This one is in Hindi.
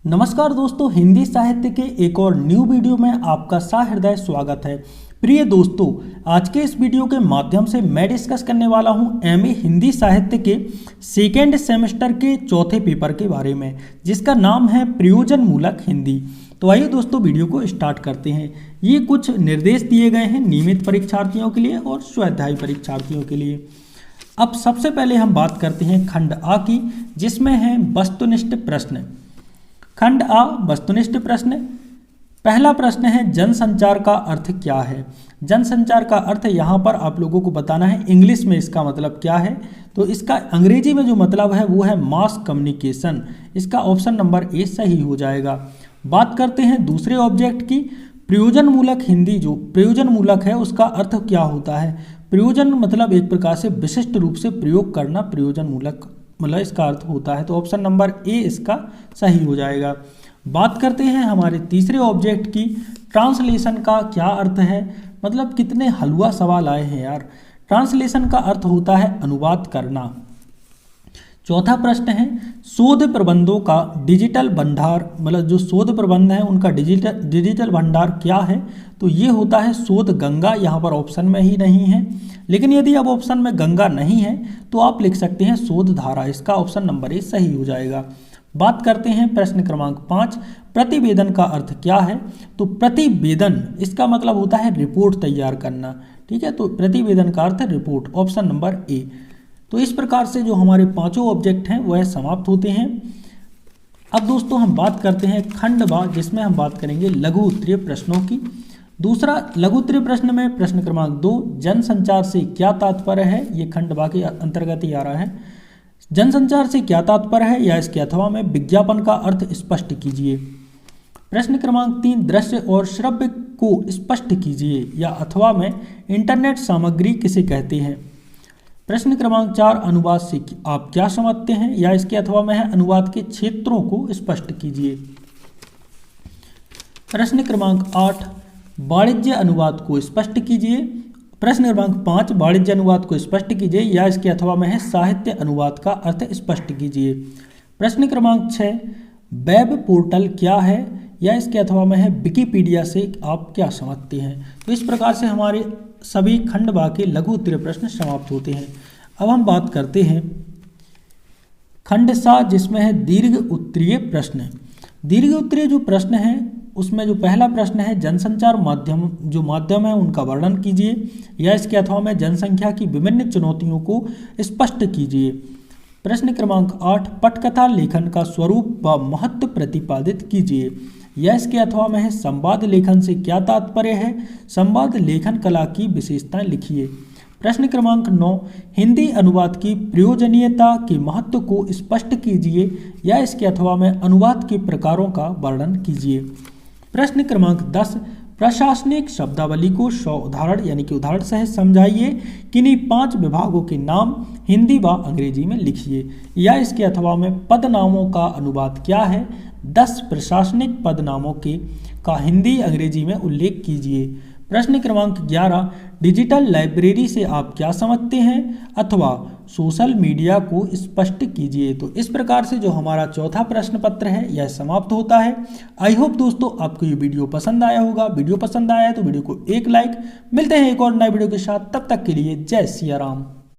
नमस्कार दोस्तों, हिंदी साहित्य के एक और न्यू वीडियो में आपका सहृदय स्वागत है। प्रिय दोस्तों, आज के इस वीडियो के माध्यम से मैं डिस्कस करने वाला हूं एमए हिंदी साहित्य के सेकेंड सेमेस्टर के चौथे पेपर के बारे में, जिसका नाम है प्रयोजन मूलक हिंदी। तो आइए दोस्तों, वीडियो को स्टार्ट करते हैं। ये कुछ निर्देश दिए गए हैं नियमित परीक्षार्थियों के लिए और स्वाध्यायी परीक्षार्थियों के लिए। अब सबसे पहले हम बात करते हैं खंड आ की, जिसमें है वस्तुनिष्ठ प्रश्न। खंड आ वस्तुनिष्ठ प्रश्न। पहला प्रश्न है जनसंचार का अर्थ क्या है। जनसंचार का अर्थ यहाँ पर आप लोगों को बताना है इंग्लिश में इसका मतलब क्या है। तो इसका अंग्रेजी में जो मतलब है वो है मास कम्युनिकेशन। इसका ऑप्शन नंबर ए सही हो जाएगा। बात करते हैं दूसरे ऑब्जेक्ट की। प्रयोजन मूलक हिंदी, जो प्रयोजन मूलक है उसका अर्थ क्या होता है। प्रयोजन मतलब एक प्रकार से विशिष्ट रूप से प्रयोग करना, प्रयोजन मूलक मतलब इसका अर्थ होता है। तो ऑप्शन नंबर ए इसका सही हो जाएगा। बात करते हैं हमारे तीसरे ऑब्जेक्ट की। ट्रांसलेशन का क्या अर्थ है। मतलब कितने हलवा सवाल आए हैं यार। ट्रांसलेशन का अर्थ होता है अनुवाद करना। चौथा प्रश्न है शोध प्रबंधों का डिजिटल भंडार, मतलब जो शोध प्रबंध है उनका डिजिटल भंडार क्या है। तो ये होता है शोध गंगा। यहाँ पर ऑप्शन में ही नहीं है, लेकिन यदि अब ऑप्शन में गंगा नहीं है तो आप लिख सकते हैं शोध धारा। इसका ऑप्शन नंबर ए सही हो जाएगा। बात करते हैं प्रश्न क्रमांक 5, प्रतिवेदन का अर्थ क्या है। तो प्रतिवेदन इसका मतलब होता है रिपोर्ट तैयार करना। ठीक है, तो प्रतिवेदन का अर्थ है रिपोर्ट, ऑप्शन नंबर ए। तो इस प्रकार से जो हमारे पांचों ऑब्जेक्ट हैं वह समाप्त होते हैं। अब दोस्तों हम बात करते हैं खंड बा, जिसमें हम बात करेंगे लघु उत्तरीय प्रश्नों की। दूसरा लघु उत्तरीय प्रश्न में प्रश्न क्रमांक 2, जनसंचार से क्या तात्पर्य है। ये खंड बा के अंतर्गत ही आ रहा है। जनसंचार से क्या तात्पर्य है या इसके अथवा में विज्ञापन का अर्थ स्पष्ट कीजिए। प्रश्न क्रमांक 3, दृश्य और श्रव्य को स्पष्ट कीजिए या अथवा में इंटरनेट सामग्री किसे कहते हैं। प्रश्न क्रमांक 4, अनुवाद से आप क्या समझते हैं या इसके अथवा में है अनुवाद के क्षेत्रों को स्पष्ट कीजिए। प्रश्न क्रमांक 8, वाणिज्य अनुवाद को स्पष्ट कीजिए। प्रश्न क्रमांक 5, वाणिज्य अनुवाद को स्पष्ट कीजिए या इसके अथवा में है साहित्य अनुवाद का अर्थ स्पष्ट कीजिए। प्रश्न क्रमांक 6, वेब पोर्टल क्या है या इसके अथवा में है विकिपीडिया से आप क्या समझते हैं। तो इस प्रकार से हमारे सभी खंड बा के लघु उत्तरीय प्रश्न समाप्त होते हैं। अब हम बात करते हैं खंड सा, जिसमें है दीर्घ उत्तरीय प्रश्न। दीर्घ उत्तरीय जो प्रश्न है उसमें जो पहला प्रश्न है जनसंचार माध्यम, जो माध्यम है उनका वर्णन कीजिए या इसके अथवा में जनसंख्या की विभिन्न चुनौतियों को स्पष्ट कीजिए। प्रश्न क्रमांक 8, पटकथा लेखन का स्वरूप व महत्व प्रतिपादित कीजिए या इसके अथवा में है संवाद लेखन से क्या तात्पर्य है, संवाद लेखन कला की विशेषताएं लिखिए। प्रश्न क्रमांक 9, हिंदी अनुवाद की प्रयोजनीयता के महत्व को स्पष्ट कीजिए या इसके अथवा में अनुवाद के प्रकारों का वर्णन कीजिए। प्रश्न क्रमांक 10, प्रशासनिक शब्दावली को 100 उदाहरण यानी कि उदाहरण सहित समझाइए। किन्हीं 5 विभागों के नाम हिंदी व अंग्रेजी में लिखिए या इसके अथवा में पदनामों का अनुवाद क्या है। 10 प्रशासनिक पदनामों का हिंदी अंग्रेजी में उल्लेख कीजिए। प्रश्न क्रमांक 11, डिजिटल लाइब्रेरी से आप क्या समझते हैं अथवा सोशल मीडिया को स्पष्ट कीजिए। तो इस प्रकार से जो हमारा चौथा प्रश्न पत्र है यह समाप्त होता है। आई होप दोस्तों आपको ये वीडियो पसंद आया होगा। वीडियो पसंद आया है तो वीडियो को एक लाइक। मिलते हैं एक और नए वीडियो के साथ, तब तक के लिए जय सिया राम।